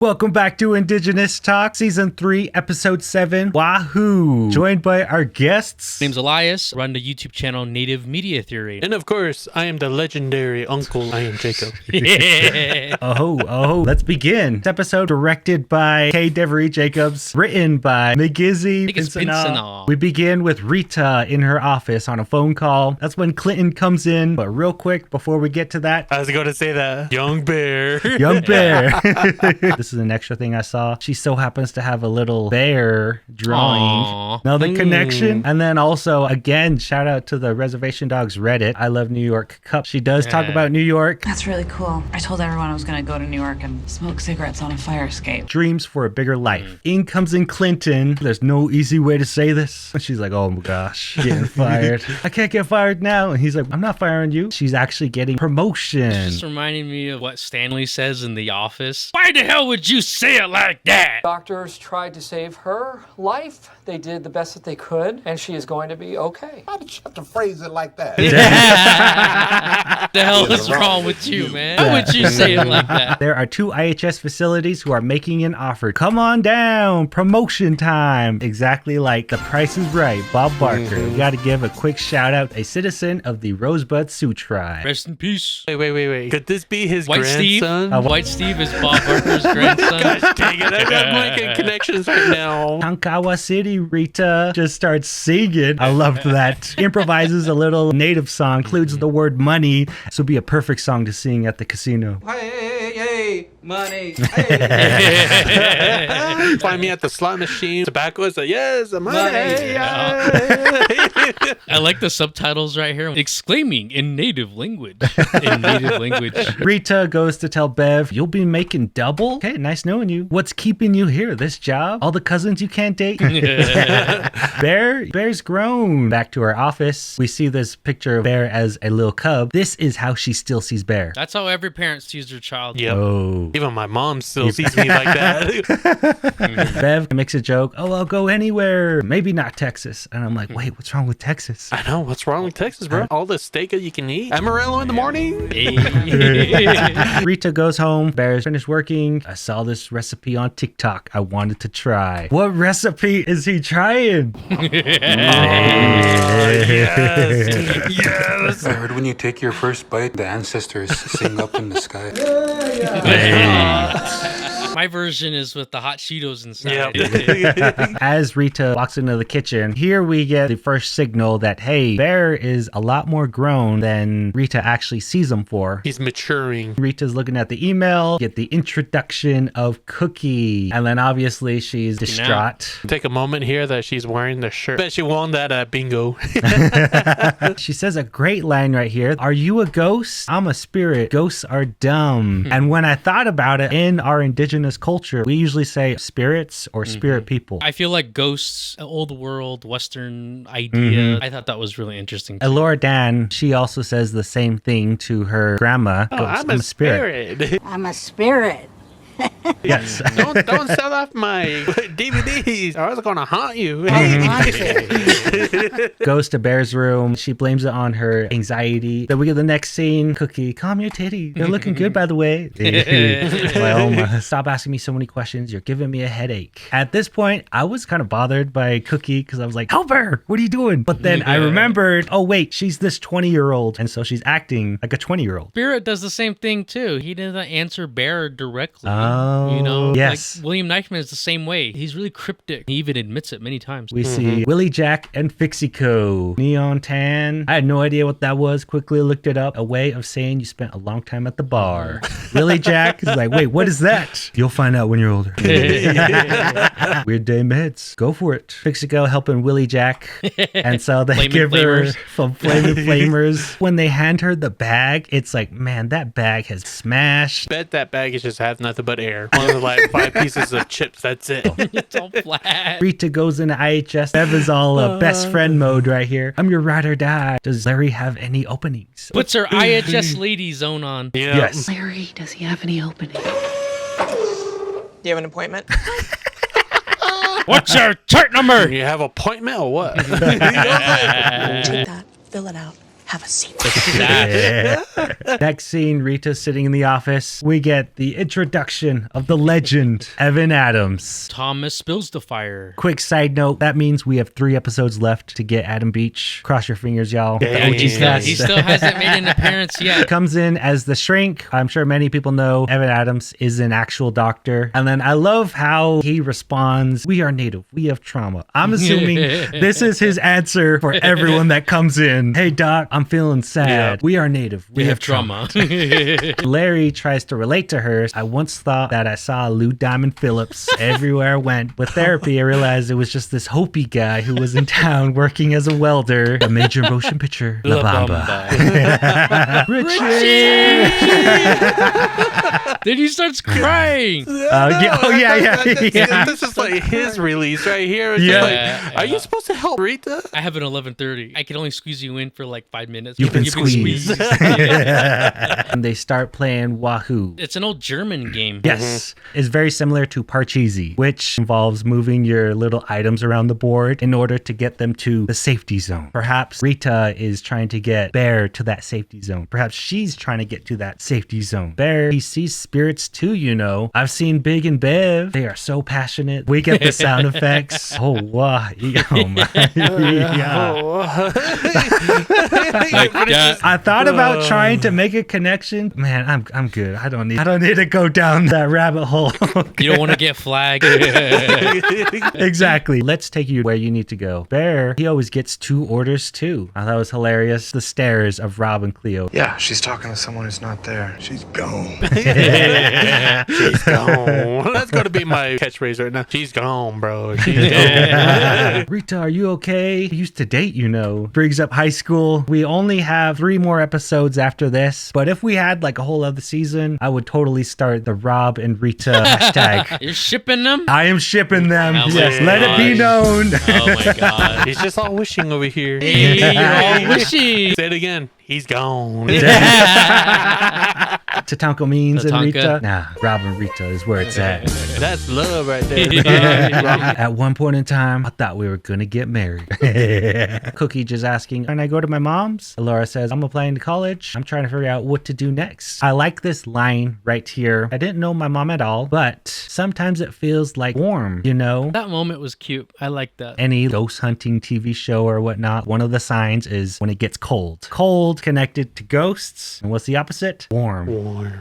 Welcome back to Indigenous Talk, Season 3, Episode 7, Wahoo. Joined by our guests. My name's Elias, run the YouTube channel Native Media Theory. And of course, I am the legendary Uncle. I am Jacob. Yeah. Oh, let's begin. This episode directed by Kay Devery Jacobs, written by McGizzy Pinsonal. We begin with Rita in her office on a phone call. That's when Clinton comes in. But real quick, before we get to that. I was going to say that. Young bear. Young bear. This is an extra thing I saw. She so happens to have a little bear drawing. Aww. Now the connection. And then also, again, shout out to the Reservation Dogs Reddit. I love New York Cup. She does talk about New York. That's really cool. I told everyone I was going to go to New York and smoke cigarettes on a fire escape. Dreams for a bigger life. In comes in Clinton. There's no easy way to say this. And she's like, oh my gosh, getting fired. I can't get fired now. And he's like, I'm not firing you. She's actually getting promotion. It's just reminding me of what Stanley says in The Office. Why the hell would you say it like that? Doctors tried to save her life. They did the best that they could, and she is going to be okay. Why did you have to phrase it like that? The hell is wrong with you, man? Why would you say it like that? There are 2 IHS facilities who are making an offer. Come on down. Promotion time. Exactly like The Price is Right. Bob Barker. We got to give a quick shout out. A citizen of the Rosebud Sioux tribe. Rest in peace. Wait. Could this be his White grandson? Steve? White Steve is Bob Barker's grandson. Gosh dang it, I got making connections right now. Tonkawa City, Rita just starts singing. I loved that. Improvises a little native song, includes the word money. This would be a perfect song to sing at the casino. Hey, money. Hey. Find me at the slot machine. Tobacco is like, yes, money. I like the subtitles right here. Exclaiming in native language. Rita goes to tell Bev, you'll be making double? Okay, nice knowing you. What's keeping you here? This job? All the cousins you can't date? Bear's grown. Back to our office. We see this picture of Bear as a little cub. This is how she still sees Bear. That's how every parent sees their child. Yep. Oh. Even my mom still sees me like that. Bev makes a joke. Oh, I'll go anywhere. Maybe not Texas. And I'm like, wait, what's wrong with Texas? I know. What's wrong with Texas, bro? All the steak that you can eat. Amarillo in the morning. Rita goes home. Bear's finished working. I saw this recipe on TikTok. I wanted to try. What recipe is he trying? Yes. I heard when you take your first bite, the ancestors sing up in the sky. My version is with the hot Cheetos inside. Yep. As Rita walks into the kitchen, here we get the first signal that, hey, Bear is a lot more grown than Rita actually sees him for. He's maturing. Rita's looking at the email, get the introduction of Cookie. And then obviously she's distraught. Take a moment here that she's wearing the shirt. Bet she won that bingo. She says a great line right here. Are you a ghost? I'm a spirit. Ghosts are dumb. And when I thought about it, in our indigenous culture, we usually say spirits or spirit people. I feel like ghosts, old world, Western idea. I thought that was really interesting. Elora Dan, she also says the same thing to her grandma. Oh, I'm a spirit. I'm a spirit. Yes. don't sell off my DVDs or I was gonna haunt you. Goes to Bear's room. She blames it on her anxiety. Then we get the next scene. Cookie, calm your titty. They're looking good, by the way. My Oma, stop asking me so many questions. You're giving me a headache. At this point, I was kind of bothered by Cookie because I was like, help her. What are you doing? But then I remembered, oh, wait, she's this 20-year-old. And so she's acting like a 20-year-old. Spirit does the same thing, too. He doesn't answer Bear directly. Oh, you know, yes. Like William Nightman is the same way. He's really cryptic. He even admits it many times. We see Willie Jack and Fixico. Neon tan. I had no idea what that was. Quickly looked it up. A way of saying you spent a long time at the bar. Willie Jack is like, wait, what is that? You'll find out when you're older. Weird day meds. Go for it. Fixico helping Willie Jack. And so they give her some Flaming Flamers. When they hand her the bag, it's like, man, that bag has smashed. Bet that bag is just have nothing but air. One of like 5 pieces of chips. That's it. It's all flat. Rita goes into IHS. Bev is all best friend mode right here. I'm your ride or die. Does Larry have any openings? Puts her IHS lady zone on. Yeah. Yes. Larry, does he have any opening? Do you have an appointment? What's your chart number? You have appointment or what? Take that. Fill it out. Have a seat. Next scene, Rita's sitting in the office. We get the introduction of the legend, Evan Adams. Thomas spills the fire. Quick side note, that means we have 3 episodes left to get Adam Beach. Cross your fingers, y'all. The Dang. OG cast. He still hasn't made an appearance yet. Comes in as the shrink. I'm sure many people know Evan Adams is an actual doctor. And then I love how he responds, "We are native. We have trauma." I'm assuming this is his answer for everyone that comes in. "Hey, doc, I'm feeling sad. Yeah. We are native. We have trauma. Larry tries to relate to her. "I once thought that I saw Lou Diamond Phillips everywhere I went. With therapy, I realized it was just this Hopi guy who was in town working as a welder. A major motion picture, La Bamba." Then he starts crying. Yeah. This is like his release right here. It's Yeah. just like, are you supposed to help Rita? I have an 11:30. I can only squeeze you in for like 5 minutes. You've been squeezed. And they start playing Wahoo. It's an old German game. Yes. It's very similar to Parcheesi, which involves moving your little items around the board in order to get them to the safety zone. Perhaps Rita is trying to get Bear to that safety zone. Perhaps she's trying to get to that safety zone. Bear, he sees spirits too, you know. I've seen Big and Bev. They are so passionate. We get the sound effects. Oh, wow. Oh, my. Yeah. Like that. I thought about trying to make a connection. Man, I'm good. I don't need to go down that rabbit hole. You don't want to get flagged. Exactly. Let's take you where you need to go. Bear, he always gets 2 orders too. I thought it was hilarious. The stares of Rob and Cleo. Yeah, she's talking to someone who's not there. She's gone. She's gone. That's going to be my catchphrase right now. She's gone, bro. She's gone. Rita, are you okay? We used to date, you know. Brings up high school. We only have 3 more episodes after this, but if we had like a whole other season, I would totally start the Rob and Rita hashtag. You're shipping them? I am shipping them. Oh my Yes, let it be known. Oh my god. He's just all wishing over here. Hey, you're all wishy. Say it again. He's gone. Tatanka means and Tatanka. Rita. Nah, Rob and Rita is where it's at. That's love right there. At one point in time, I thought we were gonna get married. Cookie just asking, "Can I go to my mom's?" Laura says, "I'm applying to college. I'm trying to figure out what to do next." I like this line right here. I didn't know my mom at all, but sometimes it feels like warm, you know? That moment was cute. I like that. Any ghost hunting TV show or whatnot, one of the signs is when it gets cold. Cold connected to ghosts. And what's the opposite? Warm.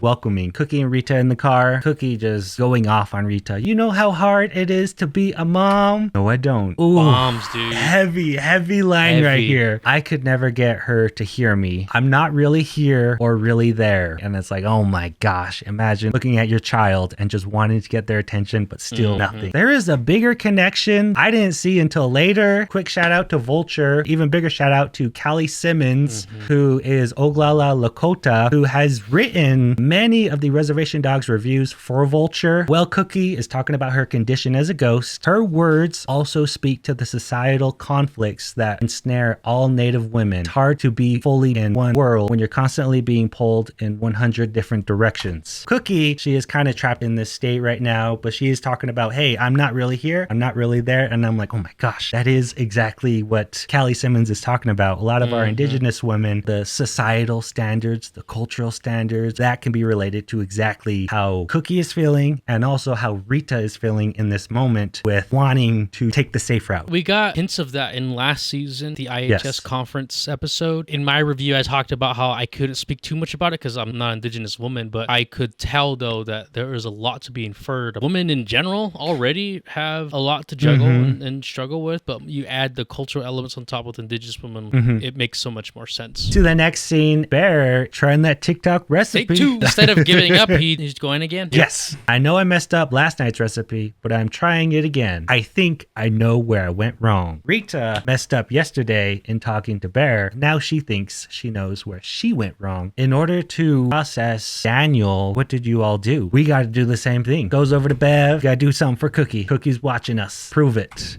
Welcoming. Cookie and Rita in the car. Cookie just going off on Rita. "You know how hard it is to be a mom?" No, I don't. Ooh, Bombs, dude. heavy line right Heavy. here. I could never get her to hear me. I'm not really here or really there. And it's like, oh my gosh, imagine looking at your child and just wanting to get their attention, but still nothing. There is a bigger connection I didn't see until later. Quick shout out to Vulture. Even bigger shout out to Callie Simmons, who is Oglala Lakota, who has written many of the Reservation Dogs reviews for Vulture. While Cookie is talking about her condition as a ghost, her words also speak to the societal conflicts that ensnare all Native women. It's hard to be fully in one world when you're constantly being pulled in 100 different directions. Cookie, she is kind of trapped in this state right now, but she is talking about, hey, I'm not really here. I'm not really there. And I'm like, oh my gosh, that is exactly what Callie Simmons is talking about. A lot of our Indigenous women, the societal standards, the cultural standards, that can be related to exactly how Cookie is feeling and also how Rita is feeling in this moment with wanting to take the safe route. We got hints of that in last season, the IHS conference episode. In my review, I talked about how I couldn't speak too much about it because I'm not an Indigenous woman, but I could tell though that there is a lot to be inferred. Women in general already have a lot to juggle and struggle with, but you add the cultural elements on top with Indigenous women, it makes so much more sense. To the next scene, Bear trying that TikTok recipe. Take 2. Instead of giving up, he's going again. Yes. I know I messed up last night's recipe, but I'm trying it again. I think I know where I went wrong. Rita messed up yesterday in talking to Bear. Now she thinks she knows where she went wrong. In order to process Daniel, what did you all do? We got to do the same thing. Goes over to Bev. Got to do something for Cookie. Cookie's watching us. Prove it.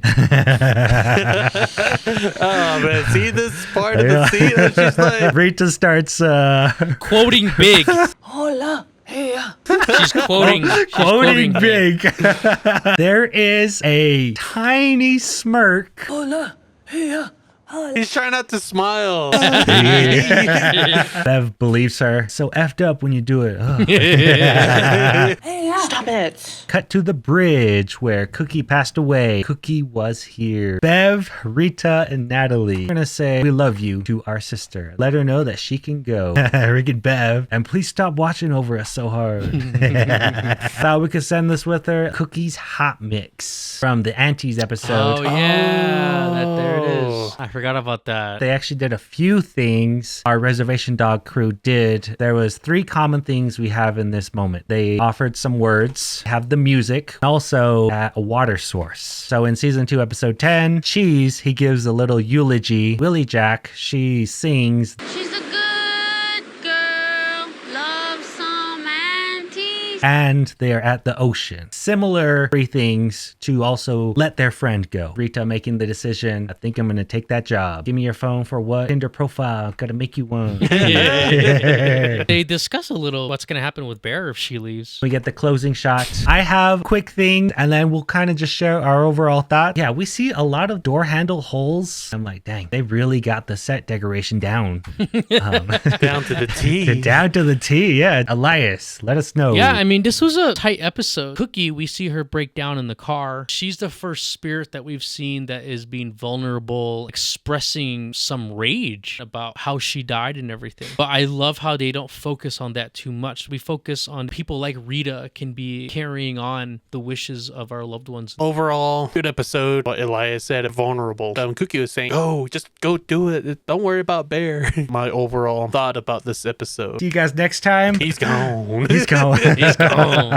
Oh, man. See this part of the scene? It's just like... Rita starts quoting big. Hola. Hey. She's quoting big. There is a tiny smirk Hola. Hey. He's trying not to smile. Bev believes her. So effed up when you do it. Ugh. Stop it. Cut to the bridge where Cookie passed away. Cookie was here. Bev, Rita, and Natalie. We're gonna say we love you to our sister. Let her know that she can go. Rick and Bev. And please stop watching over us so hard. Thought we could send this with her. Cookie's Hot Mix from the Aunties episode. Oh, yeah. There it is. I forgot about that. They actually did a few things our Reservation Dog crew did. There was 3 common things we have in this moment. They offered some words, have the music, also a water source. So in season 2, episode 10, Cheese, he gives a little eulogy. Willie Jack, she sings. She's a good girl, loves some aunties. And they are at the ocean. Similar 3 things to also let their friend go. Rita making the decision, I think I'm going to take that job. Give me your phone for what? Tinder profile. Got to make you one. They discuss a little what's going to happen with Bear if she leaves. We get the closing shot. I have quick things, and then we'll kind of just share our overall thoughts. Yeah, we see a lot of door handle holes. I'm like, dang, they really got the set decoration down. Down to the T. Down to the T, yeah. Elias, let us know. Yeah, I mean, this was a tight episode. Cookie, we see her break down in the car. She's the first spirit that we've seen that is being vulnerable, expressing some rage about how she died and everything. But I love how they don't focus on that too much. We focus on people like Rita can be carrying on the wishes of our loved ones. Overall, good episode. What Elias said, vulnerable. Cookie was saying, oh, just go do it. Don't worry about Bear. My overall thought about this episode. See you guys next time. He's gone. He's gone. He's gone.